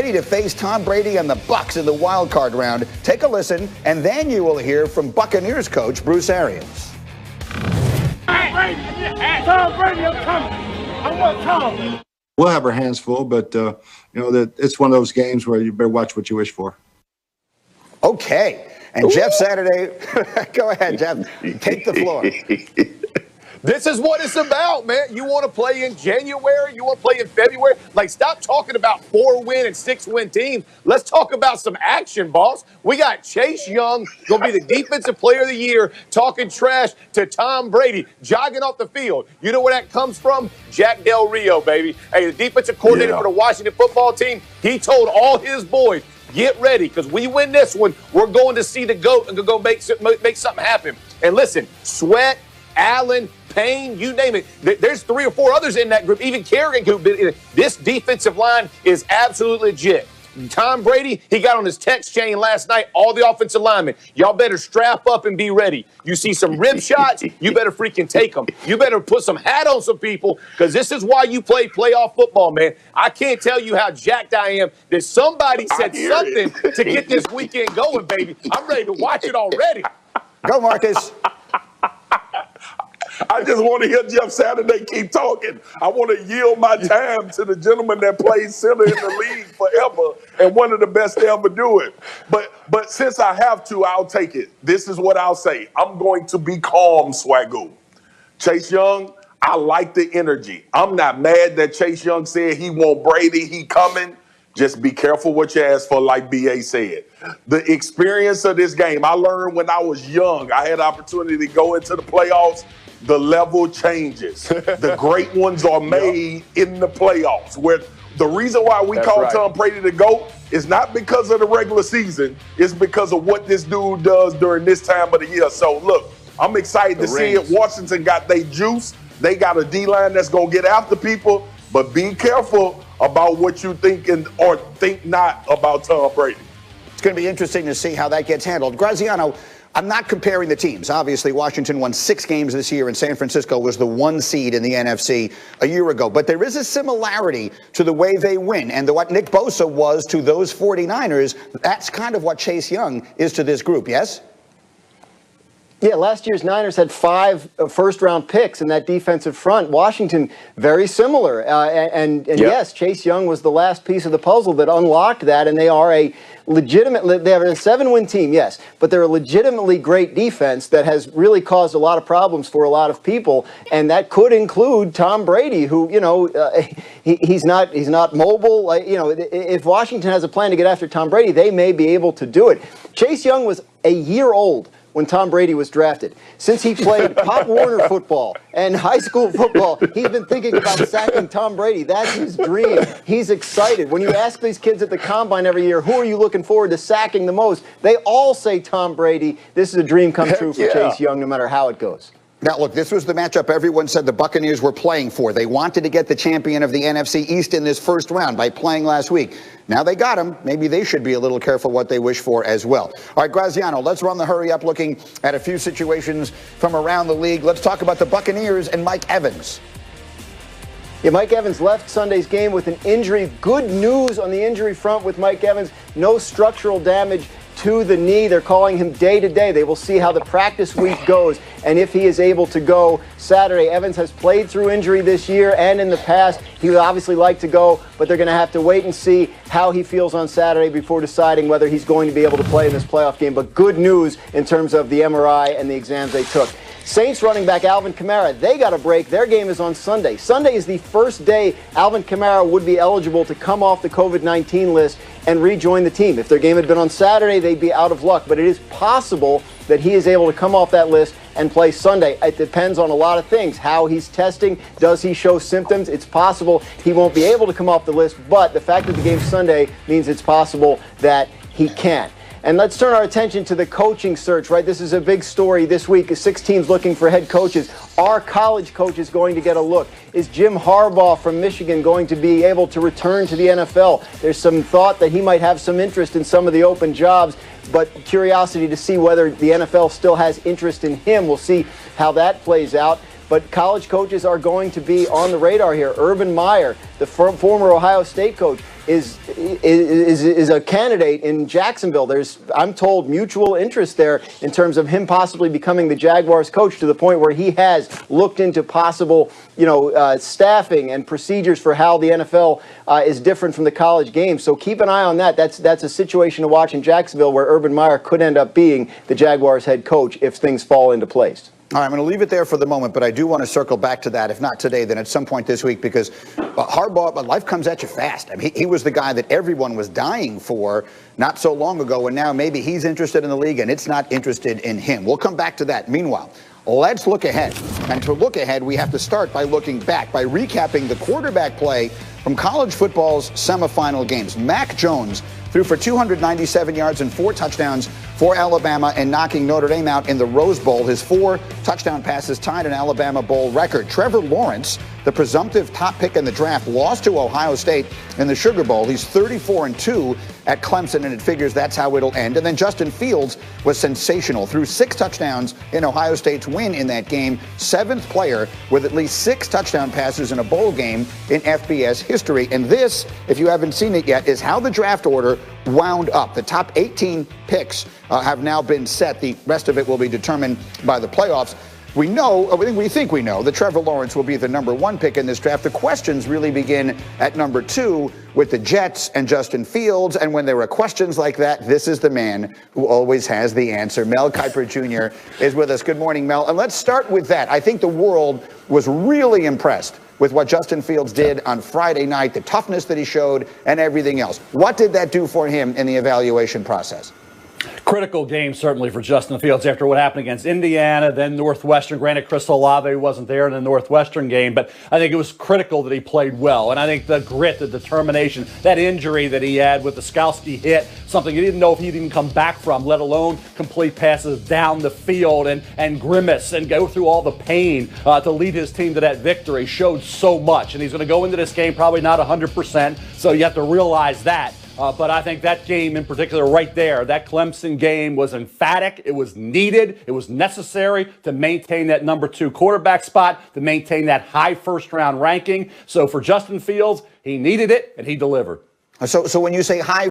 Ready to face Tom Brady and the Bucs in the wild card round. Take a listen, and then you will hear from Buccaneers coach Bruce Arians. Tom Brady, I'm coming. I want Tom. We'll have our hands full, but that it's one of those games where you better watch what you wish for. Okay. And Ooh. Jeff Saturday, go ahead, Jeff. Take the floor. This is what it's about, man. You want to play in January? You want to play in February? Stop talking about 4-win and 6-win teams. Let's talk about some action, boss. We got Chase Young, going to be the defensive player of the year, talking trash to Tom Brady, jogging off the field. You know where that comes from? Jack Del Rio, baby. Hey, the defensive coordinator for the Washington football team, he told all his boys, get ready, because we win this one, we're going to see the GOAT and go make something happen. And listen, Sweat, Allen, Payne, you name it. There's 3 or 4 others in that group, even Kerrigan. This defensive line is absolutely legit. Tom Brady, he got on his text chain last night, all the offensive linemen. Y'all better strap up and be ready. You see some rib shots, you better freaking take them. You better put some hat on some people, because this is why you play playoff football, man. I can't tell you how jacked I am that somebody said something to get this weekend going, baby. I'm ready to watch it already. Go, Marcus. I just want to hear Jeff Saturday keep talking. I want to yield my time to the gentleman that played center in the league forever and one of the best to ever do it. But since I have to, I'll take it. This is what I'll say. I'm going to be calm, Swagoo. Chase Young, I like the energy. I'm not mad that Chase Young said he want Brady, he coming. Just be careful what you ask for, like B.A. said. The experience of this game, I learned when I was young. I had the opportunity to go into the playoffs. The level changes. The great ones are made in the playoffs. Where the reason why we call Tom Brady the GOAT is not because of the regular season. It's because of what this dude does during this time of the year. So, look, I'm excited to see it. Washington got their juice. They got a D-line that's going to get after people. But be careful about what you think or think not about Tom Brady. It's going to be interesting to see how that gets handled. Graziano, I'm not comparing the teams. Obviously, Washington won 6 games this year, and San Francisco was the 1 seed in the NFC a year ago. But there is a similarity to the way they win, and what Nick Bosa was to those 49ers. That's kind of what Chase Young is to this group, yes? Yeah, last year's Niners had 5 first-round picks in that defensive front. Washington, very similar. Yes, Chase Young was the last piece of the puzzle that unlocked that, and they are they have a 7-win team, yes, but they're a legitimately great defense that has really caused a lot of problems for a lot of people, and that could include Tom Brady, who, he's not mobile. If Washington has a plan to get after Tom Brady, they may be able to do it. Chase Young was a year old when Tom Brady was drafted. Since he played Pop Warner football and high school football, he's been thinking about sacking Tom Brady. That's his dream. He's excited. When you ask these kids at the Combine every year, who are you looking forward to sacking the most? They all say Tom Brady. This is a dream come true for Chase Young, no matter how it goes. Now, look, this was the matchup everyone said the Buccaneers were playing for. They wanted to get the champion of the NFC East in this first round by playing last week. Now they got him. Maybe they should be a little careful what they wish for as well. All right, Graziano, let's run the hurry up looking at a few situations from around the league. Let's talk about the Buccaneers and Mike Evans. Yeah, Mike Evans left Sunday's game with an injury. Good news on the injury front with Mike Evans. No structural damage to the knee. They're calling him day to day. They will see how the practice week goes and if he is able to go Saturday. Evans has played through injury this year and in the past. He would obviously like to go, but they're going to have to wait and see how he feels on Saturday before deciding whether he's going to be able to play in this playoff game. But good news in terms of the MRI and the exams they took. Saints running back Alvin Kamara, they got a break. Their game is on Sunday. Sunday is the first day Alvin Kamara would be eligible to come off the COVID-19 list and rejoin the team. If their game had been on Saturday, they'd be out of luck. But it is possible that he is able to come off that list and play Sunday. It depends on a lot of things. How he's testing. Does he show symptoms? It's possible he won't be able to come off the list. But the fact that the game's Sunday means it's possible that he can. And let's turn our attention to the coaching search, right? This is a big story this week. 6 teams looking for head coaches. Are college coaches going to get a look? Is Jim Harbaugh from Michigan going to be able to return to the NFL? There's some thought that he might have some interest in some of the open jobs, but curiosity to see whether the NFL still has interest in him. We'll see how that plays out. But college coaches are going to be on the radar here. Urban Meyer, the former Ohio State coach, is a candidate in Jacksonville. There's, I'm told, mutual interest there in terms of him possibly becoming the Jaguars coach, to the point where he has looked into possible, staffing and procedures for how the NFL is different from the college game. So keep an eye on that. That's a situation to watch in Jacksonville, where Urban Meyer could end up being the Jaguars head coach if things fall into place. All right, I'm going to leave it there for the moment, but I do want to circle back to that, if not today, then at some point this week, because Harbaugh, life comes at you fast. I mean, he was the guy that everyone was dying for not so long ago, and now maybe he's interested in the league and it's not interested in him. We'll come back to that. Meanwhile, let's look ahead. And to look ahead, we have to start by looking back, by recapping the quarterback play from college football's semifinal games. Mac Jones threw for 297 yards and 4 touchdowns for Alabama and knocking Notre Dame out in the Rose Bowl. His 4 touchdown passes tied an Alabama Bowl record. Trevor Lawrence, the presumptive top pick in the draft, lost to Ohio State in the Sugar Bowl. He's 34-2 at Clemson, and it figures that's how it'll end. And then Justin Fields was sensational. Threw 6 touchdowns in Ohio State's win in that game. 7th player with at least 6 touchdown passes in a bowl game in FBS history. And this, if you haven't seen it yet, is how the draft order wound up. The top 18 picks have now been set. The rest of it will be determined by the playoffs. We think we know that Trevor Lawrence will be the number 1 pick in this draft. The questions really begin at number 2 with the Jets and Justin Fields. And when there are questions like that, this is the man who always has the answer. Mel Kiper Jr. is with us. Good morning, Mel. And let's start with that. I think the world was really impressed with what Justin Fields did on Friday night, the toughness that he showed, and everything else. What did that do for him in the evaluation process? Critical game, certainly, for Justin Fields after what happened against Indiana, then Northwestern. Granted, Chris Olave wasn't there in the Northwestern game, but I think it was critical that he played well. And I think the grit, the determination, that injury that he had with the Skalski hit, something he didn't know if he'd even come back from, let alone complete passes down the field and grimace and go through all the pain to lead his team to that victory, showed so much. And he's going to go into this game probably not 100%, so you have to realize that. But I think that game in particular right there, that Clemson game, was emphatic. It was needed. It was necessary to maintain that number 2 quarterback spot, to maintain that high first-round ranking. So for Justin Fields, he needed it, and he delivered. So when you say high